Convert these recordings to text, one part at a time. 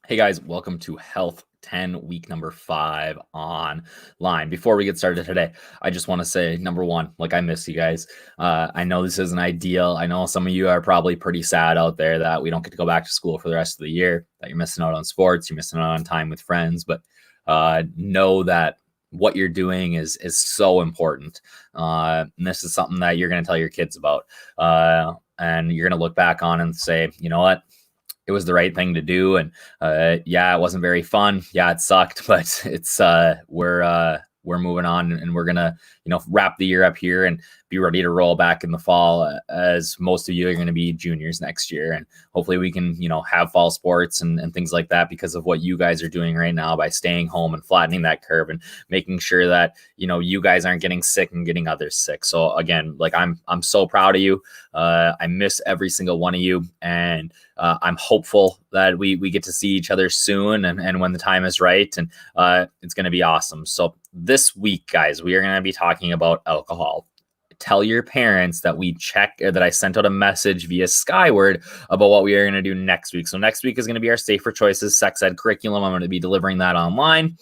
Hey guys, welcome to Health 10 week number 5 online. Before we get started today, I just want to say number one, I miss you guys. I know this isn't ideal. I know some of you are probably pretty sad out there that we don't get to go back to school for the rest of the year, that you're missing out on sports, you're missing out on time with friends, but know that what you're doing is so important. And this is something that you're going to tell your kids about. And you're going to look back on and say, you know what? It was the right thing to do. And yeah, it wasn't very fun. Yeah, it sucked, but it's we're moving on, and we're gonna wrap the year up here and be ready to roll back in the fall, as most of you are going to be juniors next year, and hopefully we can have fall sports and things like that because of what you guys are doing right now by staying home and flattening that curve and making sure that you guys aren't getting sick and getting others sick. So again, I'm so proud of you. I miss every single one of you, and I'm hopeful that we get to see each other soon, and when the time is right, and it's going to be awesome. So this week, guys, we are going to be talking about alcohol. Tell your parents that that I sent out a message via Skyward about what we are going to do next week. So next week is going to be our Safer Choices sex ed curriculum. I'm going to be delivering that online.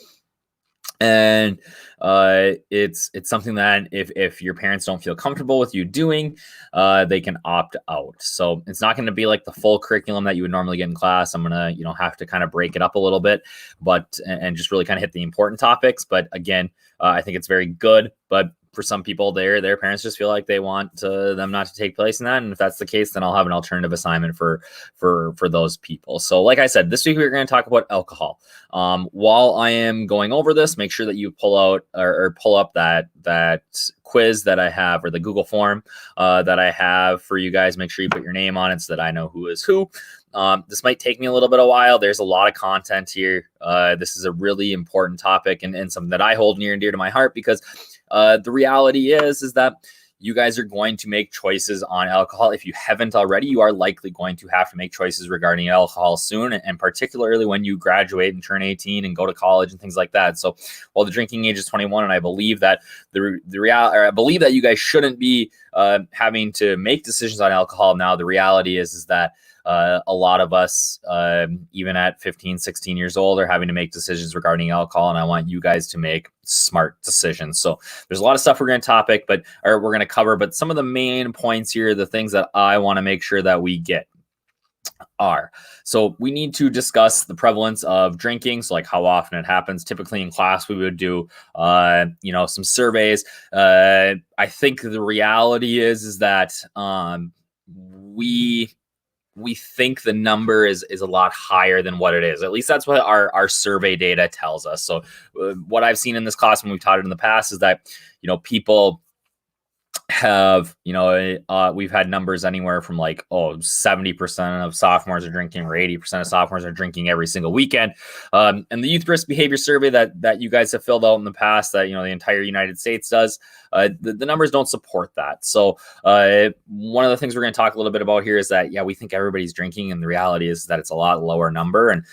And it's something that if your parents don't feel comfortable with you doing, they can opt out. So it's not going to be like the full curriculum that you would normally get in class. I'm gonna have to kind of break it up a little bit, but and just really kind of hit the important topics. But again, I think it's very good. But for some people, their parents just feel like they want them not to take place in that. And if that's the case, then I'll have an alternative assignment for those people. So like I said, this week we're going to talk about alcohol. While I am going over this, make sure that you pull out or pull up that quiz that I have, or the Google form that I have for you guys. Make sure you put your name on it so that I know who is who. This might take me a little bit of a while. There's a lot of content here. This is a really important topic and something that I hold near and dear to my heart, because the reality is that you guys are going to make choices on alcohol. If you haven't already, you are likely going to have to make choices regarding alcohol soon, and particularly when you graduate and turn 18 and go to college and things like that. So while the drinking age is 21, and I believe that I believe that you guys shouldn't be having to make decisions on alcohol now, the reality is that a lot of us, even at 15, 16 years old, are having to make decisions regarding alcohol, and I want you guys to make smart decisions. So there's a lot of stuff we're going to cover, but some of the main points here, the things that I want to make sure that we get are. So we need to discuss the prevalence of drinking. So like how often it happens. Typically in class, we would do, some surveys. I think the reality is that we think the number is a lot higher than what it is. At least that's what our survey data tells us. So what I've seen in this class when we've taught it in the past is that, people have, we've had numbers anywhere from 70% of sophomores are drinking, or 80% of sophomores are drinking every single weekend. And the youth risk behavior survey that you guys have filled out in the past, that, the entire United States does, the numbers don't support that. So one of the things we're going to talk a little bit about here is that, yeah, we think everybody's drinking, and the reality is that it's a lot lower number. And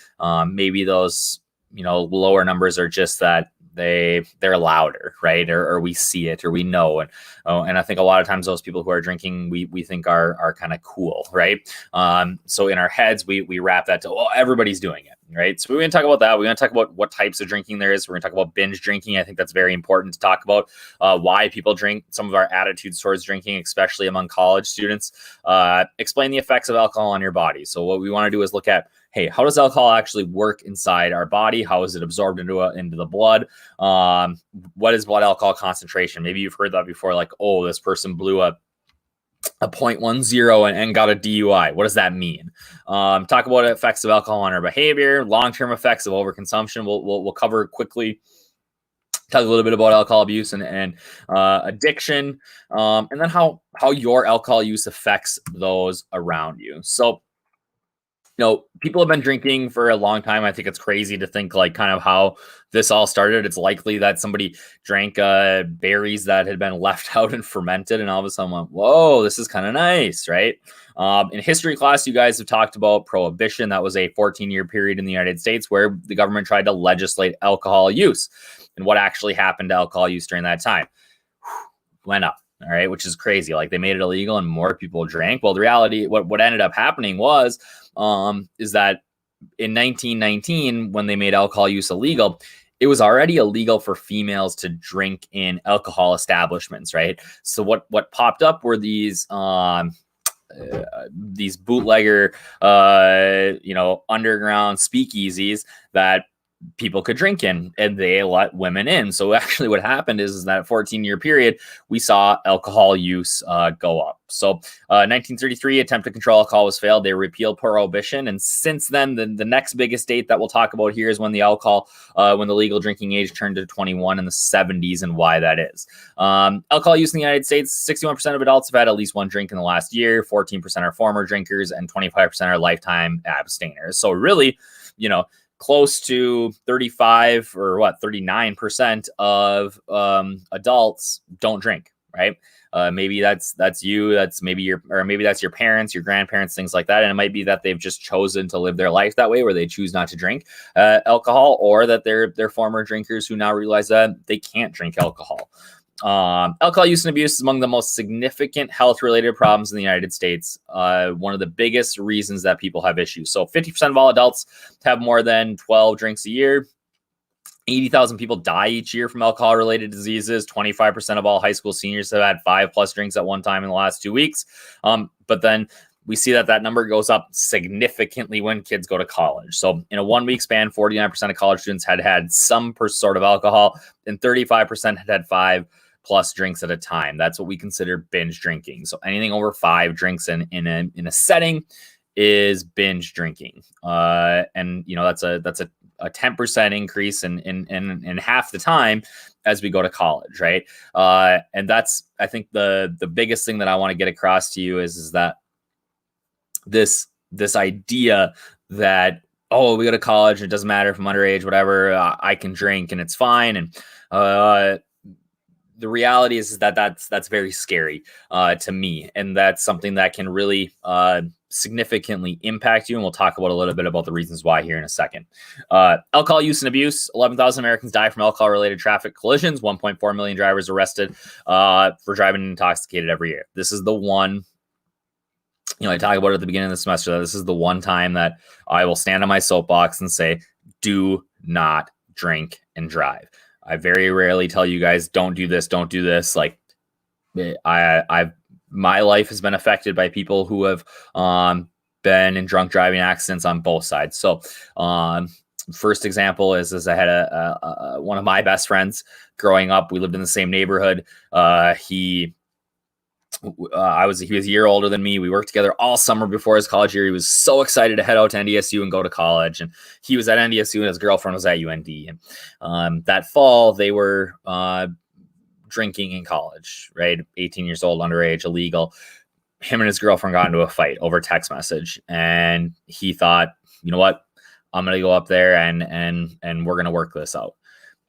maybe those, lower numbers are just that they're louder, right? Or we see it, or we know. And I think a lot of times those people who are drinking, we think are kind of cool, right? So in our heads, we wrap that to, oh, everybody's doing it, right? So we're going to talk about that. We're going to talk about what types of drinking there is. We're going to talk about binge drinking. I think that's very important to talk about, why people drink, some of our attitudes towards drinking, especially among college students. Explain the effects of alcohol on your body. So what we want to do is look at, hey, how does alcohol actually work inside our body? How is it absorbed into the blood? What is blood alcohol concentration? Maybe you've heard that before, like, oh, this person blew a 0.10 and got a DUI. What does that mean? Talk about effects of alcohol on our behavior, long-term effects of overconsumption. We'll cover quickly. Talk a little bit about alcohol abuse and addiction, and then how your alcohol use affects those around you. So, people have been drinking for a long time. I think it's crazy to think kind of how this all started. It's likely that somebody drank berries that had been left out and fermented, and all of a sudden went, whoa, this is kind of nice, right? In history class, you guys have talked about Prohibition. That was a 14-year period in the United States where the government tried to legislate alcohol use. And what actually happened to alcohol use during that time? Went up. All right, which is crazy. They made it illegal and more people drank. Well, the reality, what ended up happening was, is that in 1919, when they made alcohol use illegal, it was already illegal for females to drink in alcohol establishments, right? So what popped up were these bootlegger, underground speakeasies that people could drink in, and they let women in. So actually what happened is that 14-year period, we saw alcohol use go up. So 1933, attempt to control alcohol was failed. They repealed prohibition. And since then, the next biggest date that we'll talk about here is when when the legal drinking age turned to 21 in the 70s, and why that is. Alcohol use in the United States, 61% of adults have had at least one drink in the last year, 14% are former drinkers, and 25% are lifetime abstainers. So really, close to 39% of adults don't drink, right? Maybe that's you, maybe that's your parents, your grandparents, things like that. And it might be that they've just chosen to live their life that way, where they choose not to drink alcohol, or that they're former drinkers who now realize that they can't drink alcohol. Alcohol use and abuse is among the most significant health-related problems in the United States. One of the biggest reasons that people have issues. So 50% of all adults have more than 12 drinks a year. 80,000 people die each year from alcohol-related diseases. 25% of all high school seniors have had 5+ drinks at one time in the last 2 weeks. But then we see that number goes up significantly when kids go to college. So in a 1 week span, 49% of college students had some sort of alcohol, and 35% had 5+ drinks at a time. That's what we consider binge drinking. So anything over 5 drinks in a setting is binge drinking. And that's a 10% increase in half the time as we go to college, right? And that's, I think, the biggest thing that I want to get across to you is that this idea that, oh, we go to college, it doesn't matter if I'm underage, whatever, I can drink and it's fine. And the reality is that that's very scary to me, and that's something that can really significantly impact you. And we'll talk about a little bit about the reasons why here in a second. Alcohol use and abuse. 11,000 Americans die from alcohol-related traffic collisions. 1.4 million drivers arrested for driving intoxicated every year. This is the one, I talk about it at the beginning of the semester, that this is the one time that I will stand on my soapbox and say, do not drink and drive. I very rarely tell you guys, don't do this, don't do this. Like, my life has been affected by people who have been in drunk driving accidents on both sides. So first example is I had one of my best friends growing up. We lived in the same neighborhood. He was a year older than me. We worked together all summer before his college year. He was so excited to head out to NDSU and go to college. And he was at NDSU and his girlfriend was at UND. And that fall, they were drinking in college, right? 18 years old, underage, illegal. Him and his girlfriend got into a fight over text message. And he thought, you know what? I'm going to go up there and we're going to work this out.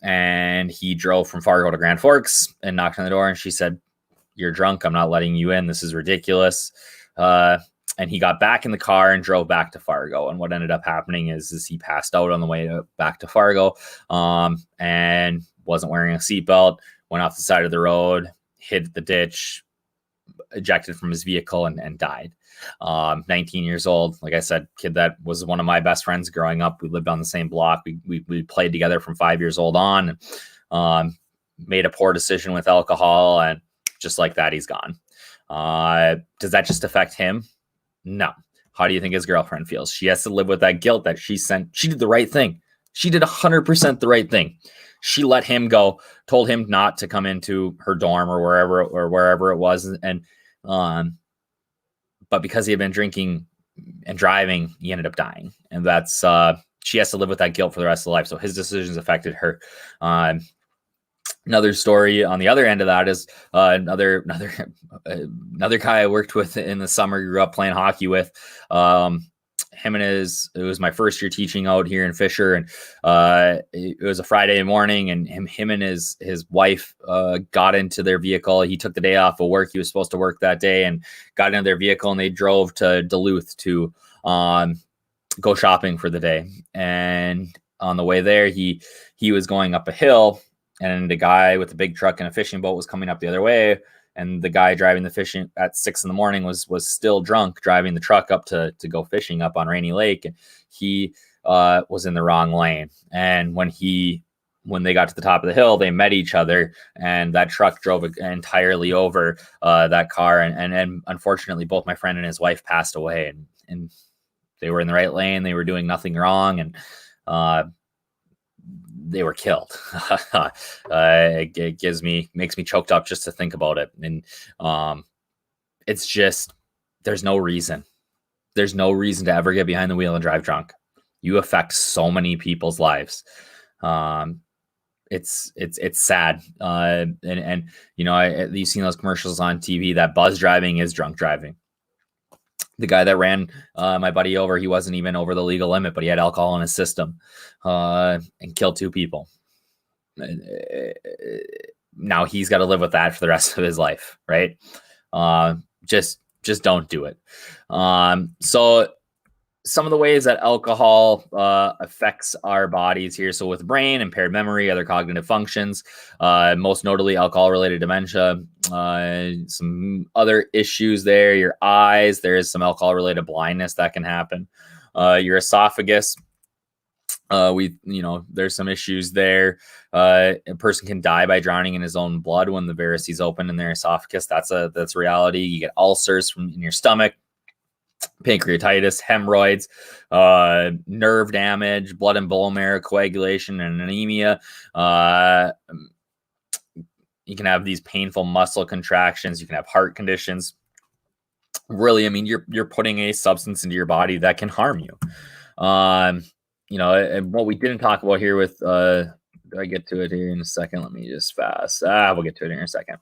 And he drove from Fargo to Grand Forks and knocked on the door. And she said, "You're drunk. I'm not letting you in. This is ridiculous." And he got back in the car and drove back to Fargo. And what ended up happening is he passed out on the way back to Fargo and wasn't wearing a seatbelt, went off the side of the road, hit the ditch, ejected from his vehicle, and died. 19 years old. Like I said, kid that was one of my best friends growing up. We lived on the same block. We played together from 5 years old on, made a poor decision with alcohol, and just like that, he's gone. Does that just affect him? No. How do you think his girlfriend feels? She has to live with that guilt that she did the right thing. She did 100% the right thing. She let him go, told him not to come into her dorm or wherever it was. And but because he had been drinking and driving, he ended up dying. And that's, she has to live with that guilt for the rest of life. So his decisions affected her. Another story on the other end of that is another guy I worked with in the summer, grew up playing hockey with. It was my first year teaching out here in Fisher, and it was a Friday morning, and him and his wife got into their vehicle. He took the day off of work. He was supposed to work that day, and got into their vehicle, and they drove to Duluth to go shopping for the day. And on the way there, he was going up a hill, and the guy with the big truck and a fishing boat was coming up the other way. and the guy driving the fishing at 6 a.m. was still drunk, driving the truck up to go fishing up on Rainy Lake. And he was in the wrong lane. And when they got to the top of the hill, they met each other, and that truck drove entirely over that car. And unfortunately, both my friend and his wife passed away, and they were in the right lane. They were doing nothing wrong, and they were killed. It makes me choked up just to think about it. And it's just, there's no reason to ever get behind the wheel and drive drunk. You affect so many people's lives. It's sad. And you've seen those commercials on TV that buzz driving is drunk driving. The guy that ran my buddy over, he wasn't even over the legal limit, but he had alcohol in his system and killed 2 people. Now he's got to live with that for the rest of his life, right? Just don't do it. So some of the ways that alcohol affects our bodies here. So with brain, impaired memory, other cognitive functions, most notably alcohol-related dementia, some other issues there. Your eyes, there is some alcohol-related blindness that can happen. Your esophagus, there's some issues there. A person can die by drowning in his own blood when the varices open in their esophagus. That's reality. You get ulcers in your stomach. Pancreatitis, hemorrhoids, nerve damage, blood and bone marrow coagulation, and anemia. You can have these painful muscle contractions. You can have heart conditions. Really, I mean, you're putting a substance into your body that can harm you. And what we didn't talk about here with, do I get to it here in a second? Let me just fast. We'll get to it here in a second.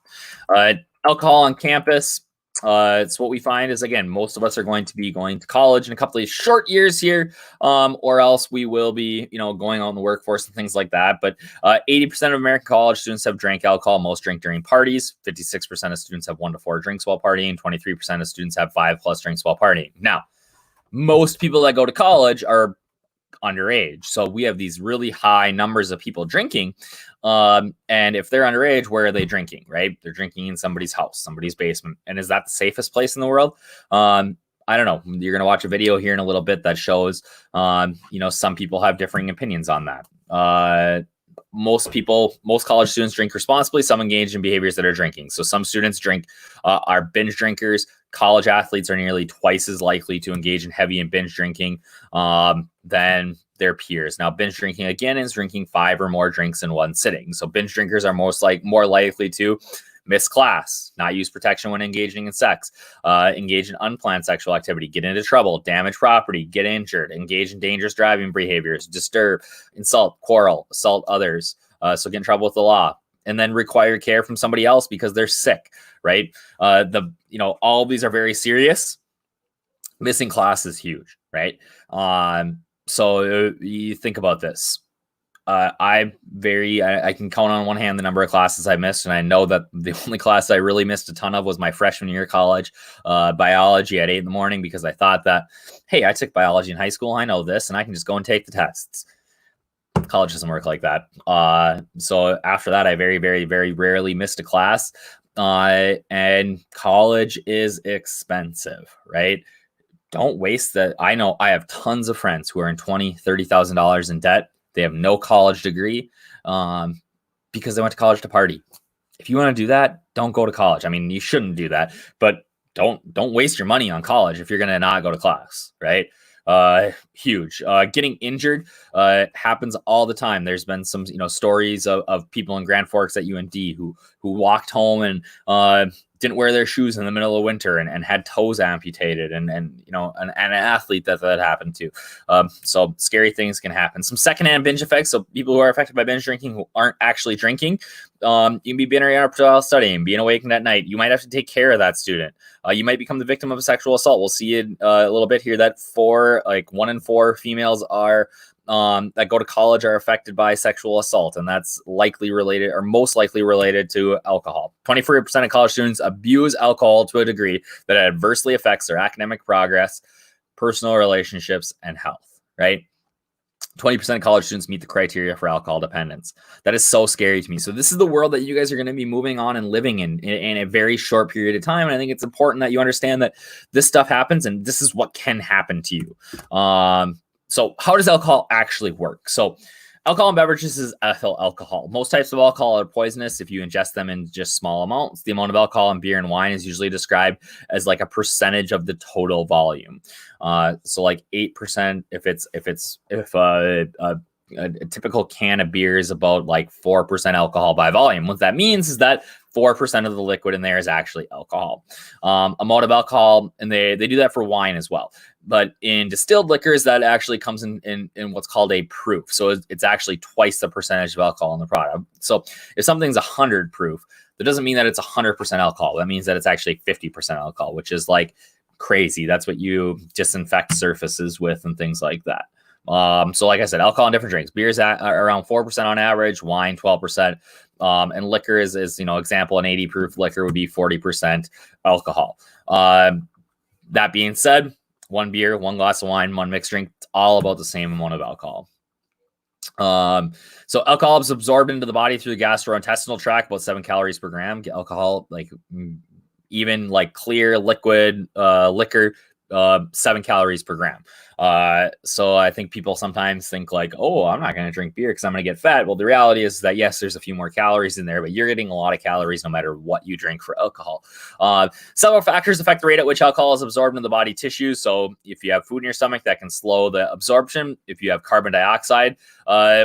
Alcohol on campus. It's what we find is, again, most of us are going to be going to college in a couple of short years here, or else we will be, going out in the workforce and things like that. But 80% of American college students have drank alcohol. Most drink during parties. 56% of students have 1 to 4 drinks while partying. 23% of students have 5+ drinks while partying. Now, most people that go to college are underage. So we have these really high numbers of people drinking. And if they're underage, where are they drinking, right? They're drinking in somebody's house, somebody's basement. And is that the safest place in the world? I don't know. You're going to watch a video here in a little bit that shows, some people have differing opinions on that. Most college students drink responsibly. Some engage in behaviors that are drinking. So some students are binge drinkers. College athletes are nearly twice as likely to engage in heavy and binge drinking than their peers. Now, binge drinking, again, is drinking 5 or more drinks in one sitting. So binge drinkers are more likely to miss class, not use protection when engaging in sex, engage in unplanned sexual activity, get into trouble, damage property, get injured, engage in dangerous driving behaviors, disturb, insult, quarrel, assault others, so get in trouble with the law, and then require care from somebody else because they're sick, right? All of these are very serious. Missing class is huge, right? So you think about this. I can count on one hand the number of classes I missed, and I know that the only class I really missed a ton of was my freshman year of college, biology at 8 a.m, because I thought that, hey, I took biology in high school, I know this, and I can just go and take the tests. College doesn't work like that. So after that, I very, very, very rarely missed a class, and college is expensive, right? Don't waste that. I know I have tons of friends who are in $20,000, $30,000 in debt. They have no college degree because they went to college to party. If you want to do that, don't go to college. I mean, you shouldn't do that, but don't waste your money on college if you're going to not go to class, right? Huge. Getting injured happens all the time. There's been some stories of people in Grand Forks at UND who walked home and didn't wear their shoes in the middle of winter and had toes amputated and an athlete that happened to. So scary things can happen. Some secondhand binge effects. So people who are affected by binge drinking who aren't actually drinking, you can be binary while studying, being awakened at night. You might have to take care of that student. You might become the victim of a sexual assault. We'll see it a little bit here that 1 in 4 females are that go to college are affected by sexual assault, and that's likely related or most likely related to alcohol. 24% of college students abuse alcohol to a degree that adversely affects their academic progress, personal relationships, and health, right? 20% of college students meet the criteria for alcohol dependence. That is so scary to me. So this is the world that you guys are going to be moving on and living in a very short period of time. And I think it's important that you understand that this stuff happens and this is what can happen to you. So how does alcohol actually work? So alcohol in beverages is ethyl alcohol. Most types of alcohol are poisonous if you ingest them in just small amounts. The amount of alcohol in beer and wine is usually described as like a percentage of the total volume. So like 8%, if a typical can of beer is about like 4% alcohol by volume. What that means is that 4% of the liquid in there is actually alcohol. Amount of alcohol, and they do that for wine as well. But in distilled liquors, that actually comes in what's called a proof. So it's actually twice the percentage of alcohol in the product. So if something's 100 proof, that doesn't mean that it's 100% alcohol. That means that it's actually 50% alcohol, which is like crazy. That's what you disinfect surfaces with and things like that. So like I said, alcohol in different drinks. Beer's at around 4% on average, wine 12%, and liquor is example, an 80 proof liquor would be 40% alcohol. That being said, one beer, one glass of wine, one mixed drink, it's all about the same amount of alcohol. So alcohol is absorbed into the body through the gastrointestinal tract, about 7 calories per gram. Alcohol, like even like clear liquid liquor, 7 calories per gram. So I think people sometimes think like, oh, I'm not going to drink beer because I'm going to get fat. Well, the reality is that yes, there's a few more calories in there, but you're getting a lot of calories no matter what you drink for alcohol. Several factors affect the rate at which alcohol is absorbed in the body tissue. So if you have food in your stomach, that can slow the absorption. If you have carbon dioxide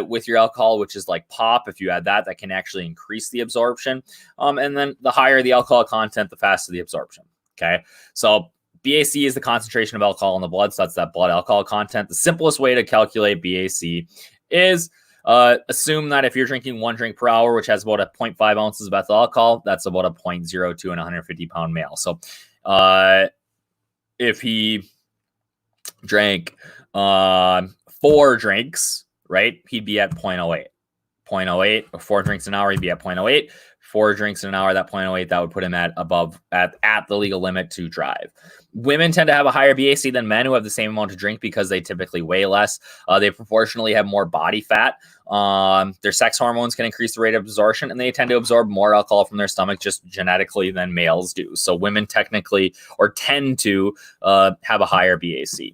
with your alcohol, which is like pop, if you add that, that can actually increase the absorption. And then the higher the alcohol content, the faster the absorption. Okay, so BAC is the concentration of alcohol in the blood. So that's that blood alcohol content. The simplest way to calculate BAC is assume that if you're drinking 1 drink per hour, which has about a 0.5 ounces of ethyl alcohol, that's about a 0.02 in a 150-pound male. So if he drank 4 drinks, right, he'd be at 0.08. 0.08, or 4 drinks an hour, he'd be at 0.08. 4 drinks in an hour, that 0.08, that would put him at the legal limit to drive. Women tend to have a higher BAC than men who have the same amount to drink because they typically weigh less. They proportionally have more body fat. Their sex hormones can increase the rate of absorption, and they tend to absorb more alcohol from their stomach just genetically than males do. So women technically or tend to have a higher BAC.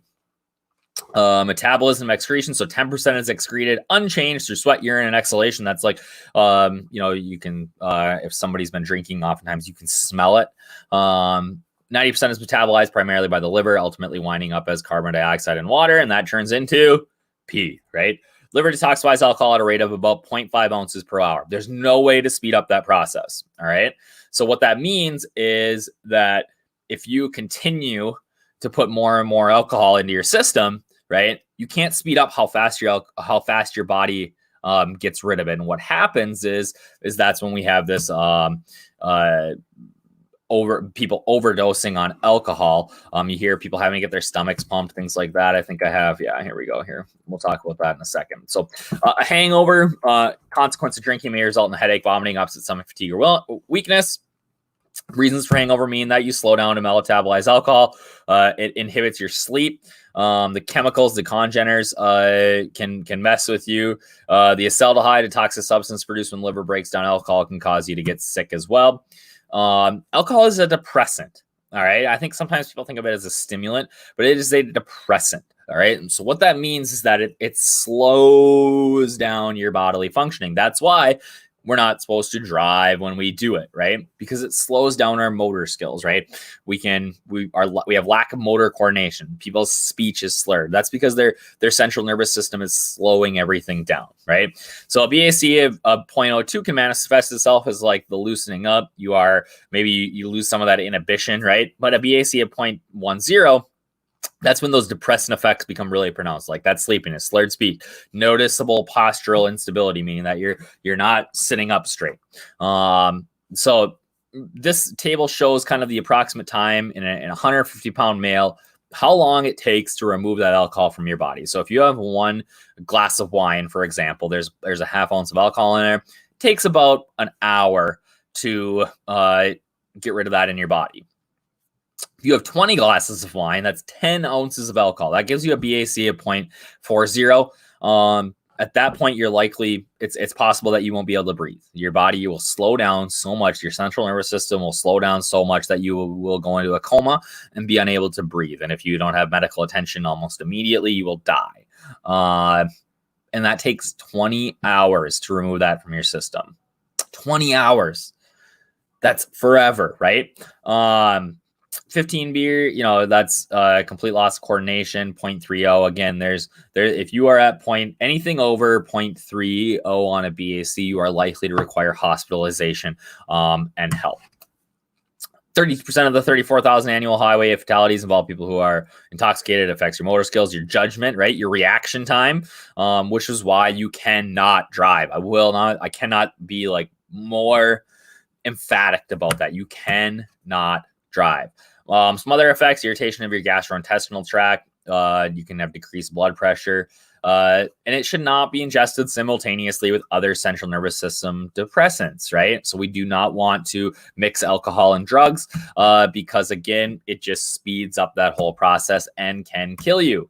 Metabolism, excretion. So 10% is excreted unchanged through sweat, urine, and exhalation. That's like, you can, if somebody's been drinking, oftentimes you can smell it. 90% is metabolized primarily by the liver, ultimately winding up as carbon dioxide and water, and that turns into pee, right? Liver detoxifies alcohol at a rate of about 0.5 ounces per hour. There's no way to speed up that process, all right? So what that means is that if you continue to put more and more alcohol into your system, right, you can't speed up how fast your body gets rid of it. And what happens is that's when we have this people overdosing on alcohol. You hear people having to get their stomachs pumped, things like that. I think I have, here we go here. We'll talk about that in a second. So a hangover, consequence of drinking may result in headache, vomiting, upset stomach, fatigue, or weakness. Reasons for hangover mean that you slow down to metabolize alcohol. It inhibits your sleep. The chemicals, the congeners, can mess with you. The acetaldehyde, a toxic substance produced when liver breaks down alcohol, can cause you to get sick as well. Alcohol is a depressant. All right. I think sometimes people think of it as a stimulant, but it is a depressant. All right. And so what that means is that it slows down your bodily functioning. That's why we're not supposed to drive when we do it, right? Because it slows down our motor skills, right? We have lack of motor coordination. People's speech is slurred. That's because their central nervous system is slowing everything down, right? So a BAC of 0.02 can manifest itself as like the loosening up. Maybe you lose some of that inhibition, right? But a BAC of 0.10, that's when those depressant effects become really pronounced, like that sleepiness, slurred speech, noticeable postural instability, meaning that you're not sitting up straight. So this table shows kind of the approximate time in a 150-pound male, how long it takes to remove that alcohol from your body. So if you have 1 glass of wine, for example, there's a half ounce of alcohol in there. It takes about an hour to get rid of that in your body. If you have 20 glasses of wine, that's 10 ounces of alcohol. That gives you a BAC of 0.40. At that point, you're likely, it's possible that you won't be able to breathe. Your body will slow down so much. Your central nervous system will slow down so much that you will go into a coma and be unable to breathe. And if you don't have medical attention almost immediately, you will die. And that takes 20 hours to remove that from your system. 20 hours. That's forever, right? 15 beer, that's complete loss of coordination, 0.30. Again, if you are at anything over 0.30 on a BAC, you are likely to require hospitalization and help. 30% of the 34,000 annual highway fatalities involve people who are intoxicated. It affects your motor skills, your judgment, right? Your reaction time, which is why you cannot drive. I cannot be like more emphatic about that. You cannot drive. Some other effects: irritation of your gastrointestinal tract. You can have decreased blood pressure. And it should not be ingested simultaneously with other central nervous system depressants, right? So we do not want to mix alcohol and drugs because, again, it just speeds up that whole process and can kill you.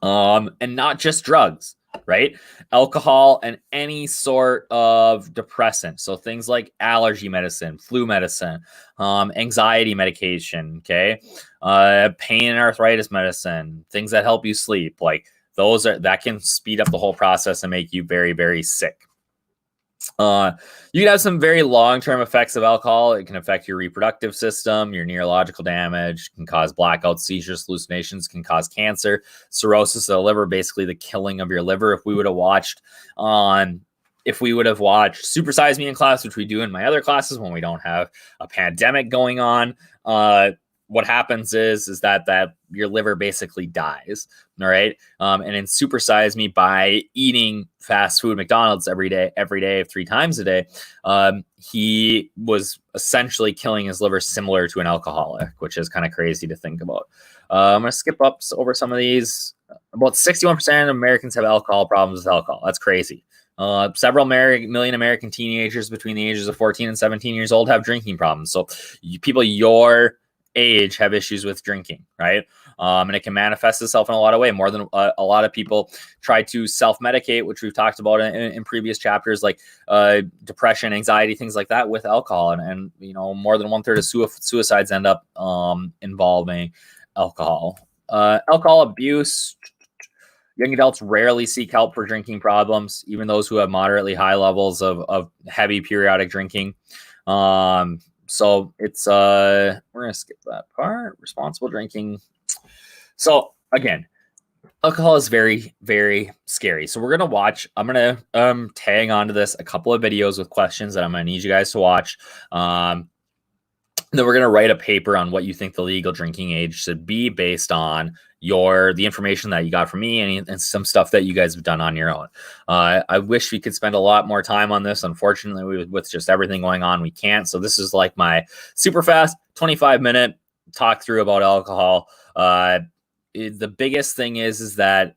And not just drugs, right? Alcohol and any sort of depressant. So things like allergy medicine, flu medicine, anxiety medication, okay? Pain and arthritis medicine, things that help you sleep, like that can speed up the whole process and make you very, very sick. You can have some very long-term effects of alcohol. It can affect your reproductive system, your neurological damage, can cause blackouts, seizures, hallucinations, can cause cancer, cirrhosis of the liver, basically the killing of your liver. If we would have watched Super Size Me in class, which we do in my other classes when we don't have a pandemic going on, what happens is that your liver basically dies. All right. And in Super Size Me, by eating fast food, McDonald's every day, 3 times a day, he was essentially killing his liver, similar to an alcoholic, which is kind of crazy to think about. I'm going to skip up over some of these. About 61% of Americans have alcohol problems with alcohol. That's crazy. Several million American teenagers between the ages of 14 and 17 years old have drinking problems. So people your age have issues with drinking, right? And it can manifest itself in a lot of ways. More than a lot of people try to self-medicate, which we've talked about in previous chapters, like depression, anxiety, things like that, with alcohol. And more than 1/3 of suicides end up involving alcohol. Alcohol abuse. Young adults rarely seek help for drinking problems, even those who have moderately high levels of heavy periodic drinking. So it's we're gonna skip that part. Responsible drinking. So again, alcohol is very, very scary. So I'm gonna tag onto this a couple of videos with questions that I'm gonna need you guys to watch. Then we're gonna write a paper on what you think the legal drinking age should be based on the information that you got from me and some stuff that you guys have done on your own. I wish we could spend a lot more time on this. Unfortunately, with just everything going on, we can't. So this is like my super fast 25-minute talk through about alcohol. The biggest thing is that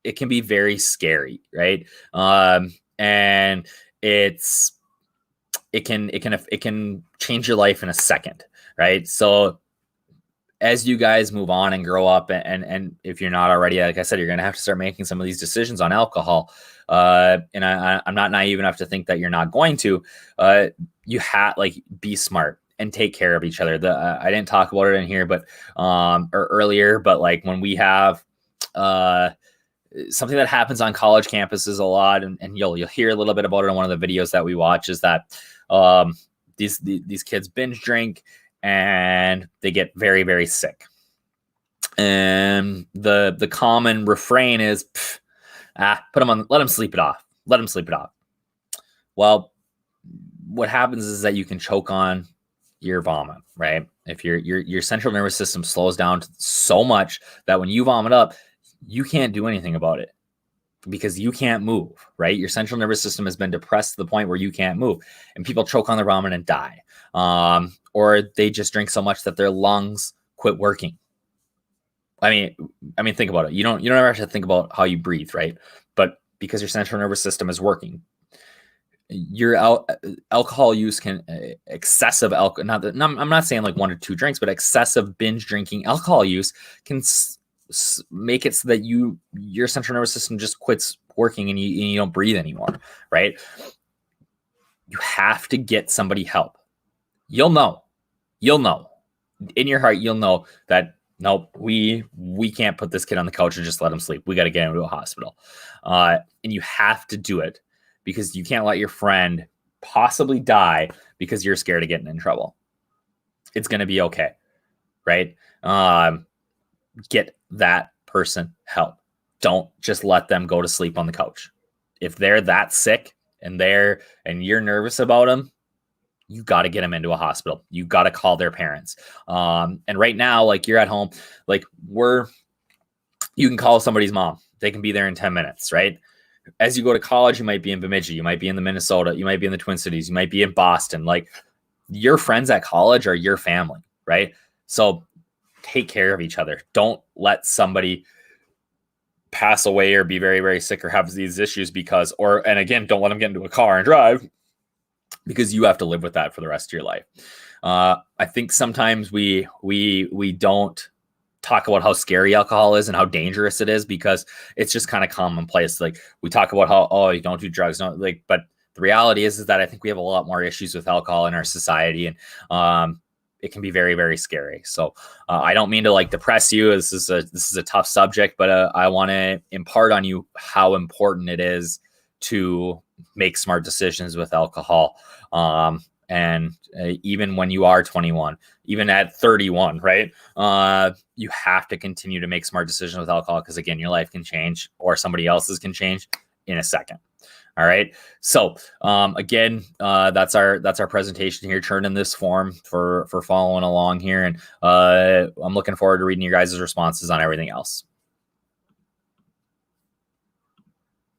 it can be very scary, right? And it can change your life in a second, right? So as you guys move on and grow up, and if you're not already, like I said, you're going to have to start making some of these decisions on alcohol. And I'm not naive enough to think that you're not going to. You be smart and take care of each other. I didn't talk about it in here, but or earlier, but like when we have something that happens on college campuses a lot, and you'll hear a little bit about it in one of the videos that we watch, is that these kids binge drink and they get very, very sick. And the common refrain is, let them sleep it off. Let them sleep it off. Well, what happens is that you can choke on your vomit, right? If your central nervous system slows down so much that when you vomit up, you can't do anything about it because you can't move, right? Your central nervous system has been depressed to the point where you can't move, and people choke on their vomit and die. Or they just drink so much that their lungs quit working. I mean, think about it. You don't ever have to think about how you breathe, right? But because your central nervous system is working, your alcohol use can excessive alcohol. I'm not saying like 1 or 2 drinks, but excessive binge drinking alcohol use can make it so that your central nervous system just quits working and you don't breathe anymore, right? You have to get somebody help. You'll know in your heart, you'll know that nope, we can't put this kid on the couch and just let him sleep. We got to get him to a hospital. And you have to do it because you can't let your friend possibly die because you're scared of getting in trouble. It's going to be okay, right? Get that person help. Don't just let them go to sleep on the couch. If they're that sick and you're nervous about them, you got to get them into a hospital. You got to call their parents. And right now, like you're at home, like you can call somebody's mom. They can be there in 10 minutes, right? As you go to college, you might be in Bemidji, you might be in the Minnesota, you might be in the Twin Cities, you might be in Boston. Like your friends at college are your family, right? So take care of each other. Don't let somebody pass away or be very, very sick or have these issues and again, don't let them get into a car and drive because you have to live with that for the rest of your life. I think sometimes we don't talk about how scary alcohol is and how dangerous it is because it's just kind of commonplace. Like we talk about how, you don't do drugs. But the reality is that I think we have a lot more issues with alcohol in our society and, it can be very, very scary. So I don't mean to like depress you. This is a tough subject, but I want to impart on you how important it is to make smart decisions with alcohol. And even when you are 21, even at 31, right? You have to continue to make smart decisions with alcohol because again, your life can change or somebody else's can change in a second. All right. So again, that's our presentation here. Turn in this form for following along here, and I'm looking forward to reading your guys' responses on everything else.